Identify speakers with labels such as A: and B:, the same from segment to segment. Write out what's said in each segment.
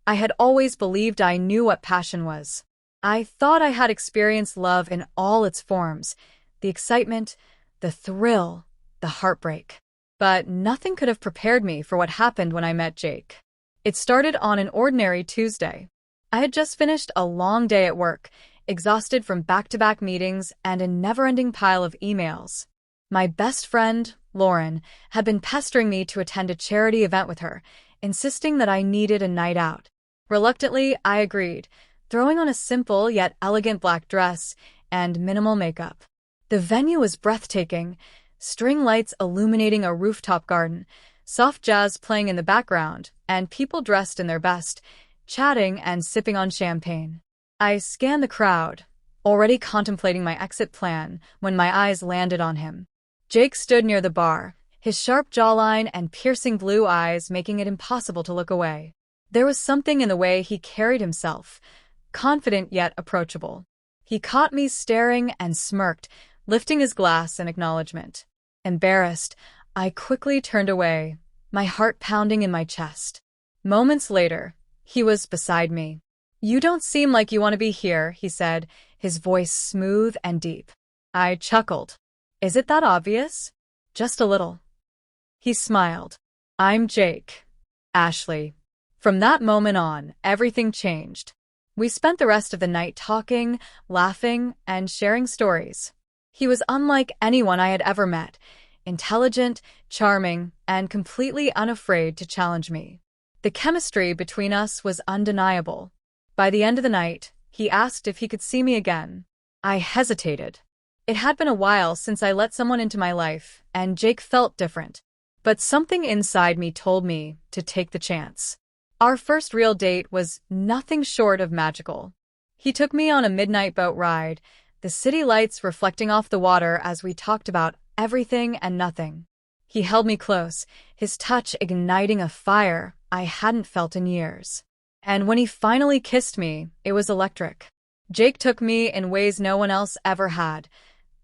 A: I had always believed I knew what passion was. I thought I had experienced love in all its forms, the excitement, the thrill, the heartbreak. But nothing could have prepared me for what happened when I met Jake. It started on an ordinary Tuesday. I had just finished a long day at work, exhausted from back-to-back meetings and a never-ending pile of emails. My best friend, Lauren, had been pestering me to attend a charity event with her, insisting that I needed a night out. Reluctantly, I agreed, throwing on a simple yet elegant black dress and minimal makeup. The venue was breathtaking, string lights illuminating a rooftop garden, soft jazz playing in the background, and people dressed in their best, chatting and sipping on champagne. I scanned the crowd, already contemplating my exit plan when my eyes landed on him. Jake stood near the bar, his sharp jawline and piercing blue eyes making it impossible to look away. There was something in the way he carried himself, confident yet approachable. He caught me staring and smirked, lifting his glass in acknowledgement. Embarrassed, I quickly turned away, my heart pounding in my chest. Moments later, he was beside me. "You don't seem like you want to be here," he said, his voice smooth and deep. I chuckled. "Is it that obvious?" "Just a little." He smiled. "I'm Jake. Ashley." From that moment on, everything changed. We spent the rest of the night talking, laughing, and sharing stories. He was unlike anyone I had ever met, intelligent, charming, and completely unafraid to challenge me. The chemistry between us was undeniable. By the end of the night, he asked if he could see me again. I hesitated. It had been a while since I let someone into my life, and Jake felt different. But something inside me told me to take the chance. Our first real date was nothing short of magical. He took me on a midnight boat ride, the city lights reflecting off the water as we talked about everything and nothing. He held me close, his touch igniting a fire I hadn't felt in years. And when he finally kissed me, it was electric. Jake took me in ways no one else ever had,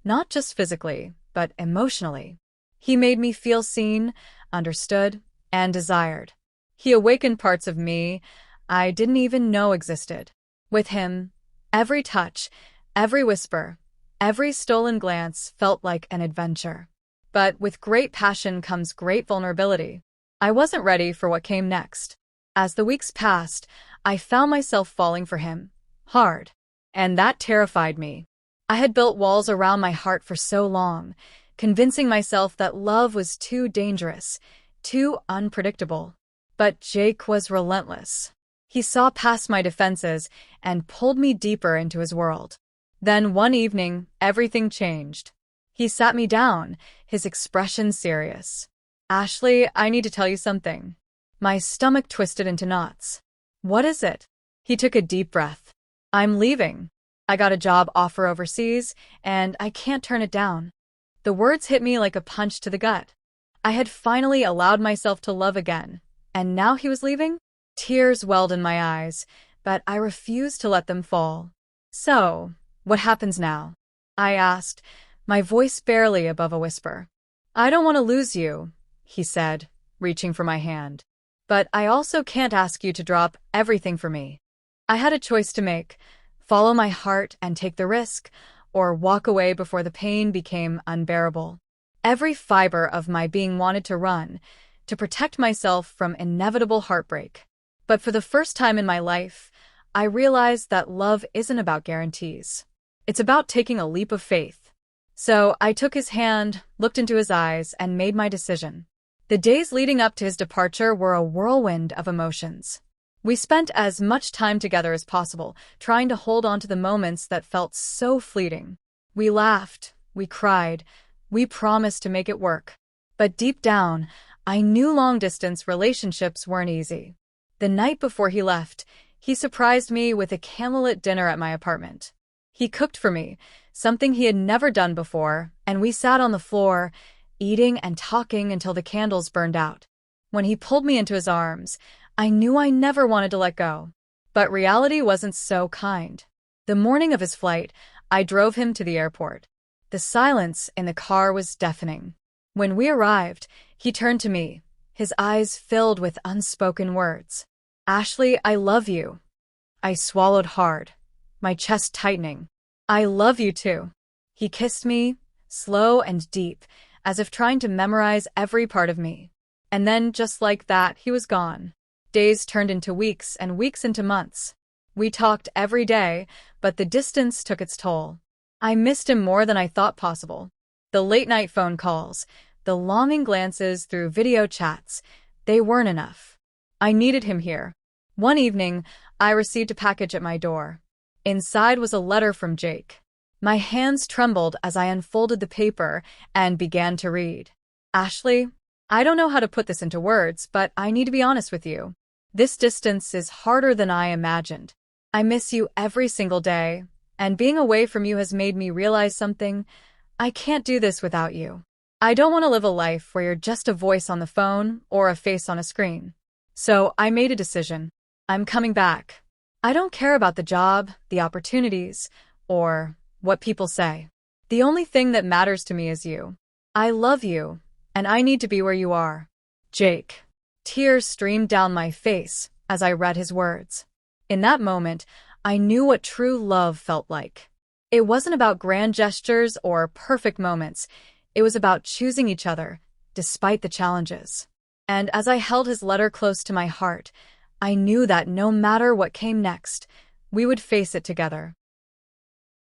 A: not just physically, but emotionally. He made me feel seen, understood, and desired. He awakened parts of me I didn't even know existed. With him, every touch, every whisper, every stolen glance felt like an adventure. But with great passion comes great vulnerability. I wasn't ready for what came next. As the weeks passed, I found myself falling for him, hard, and that terrified me. I had built walls around my heart for so long, convincing myself that love was too dangerous, too unpredictable. But Jake was relentless. He saw past my defenses and pulled me deeper into his world. Then one evening, everything changed. He sat me down, his expression serious. "Ashley, I need to tell you something." My stomach twisted into knots. "What is it?" He took a deep breath. "I'm leaving. I got a job offer overseas, and I can't turn it down." The words hit me like a punch to the gut. I had finally allowed myself to love again, and now he was leaving? Tears welled in my eyes, but I refused to let them fall. "So, what happens now?" I asked, my voice barely above a whisper. "I don't want to lose you," he said, reaching for my hand. "But I also can't ask you to drop everything for me." I had a choice to make: follow my heart and take the risk, or walk away before the pain became unbearable. Every fiber of my being wanted to run, to protect myself from inevitable heartbreak. But for the first time in my life, I realized that love isn't about guarantees. It's about taking a leap of faith. So I took his hand, looked into his eyes, and made my decision. The days leading up to his departure were a whirlwind of emotions. We spent as much time together as possible, trying to hold on to the moments that felt so fleeting. We laughed, we cried, we promised to make it work. But deep down, I knew long-distance relationships weren't easy. The night before he left, he surprised me with a candlelit dinner at my apartment. He cooked for me, something he had never done before, and we sat on the floor, eating and talking until the candles burned out. When he pulled me into his arms, I knew I never wanted to let go. But reality wasn't so kind. The morning of his flight, I drove him to the airport. The silence in the car was deafening. When we arrived, he turned to me, his eyes filled with unspoken words. Ashley, I love you. I swallowed hard, my chest tightening. I love you too. He kissed me, slow and deep, as if trying to memorize every part of me. And then, just like that, he was gone. Days turned into weeks and weeks into months. We talked every day, but the distance took its toll. I missed him more than I thought possible. The late-night phone calls, the longing glances through video chats, they weren't enough. I needed him here. One evening, I received a package at my door. Inside was a letter from Jake. My hands trembled as I unfolded the paper and began to read. Ashley, I don't know how to put this into words, but I need to be honest with you. This distance is harder than I imagined. I miss you every single day, and being away from you has made me realize something. I can't do this without you. I don't want to live a life where you're just a voice on the phone or a face on a screen. So I made a decision. I'm coming back. I don't care about the job, the opportunities, or what people say. The only thing that matters to me is you. I love you, and I need to be where you are. Jake. Tears streamed down my face as I read his words. In that moment, I knew what true love felt like. It wasn't about grand gestures or perfect moments. It was about choosing each other, despite the challenges. And as I held his letter close to my heart, I knew that no matter what came next, we would face it together.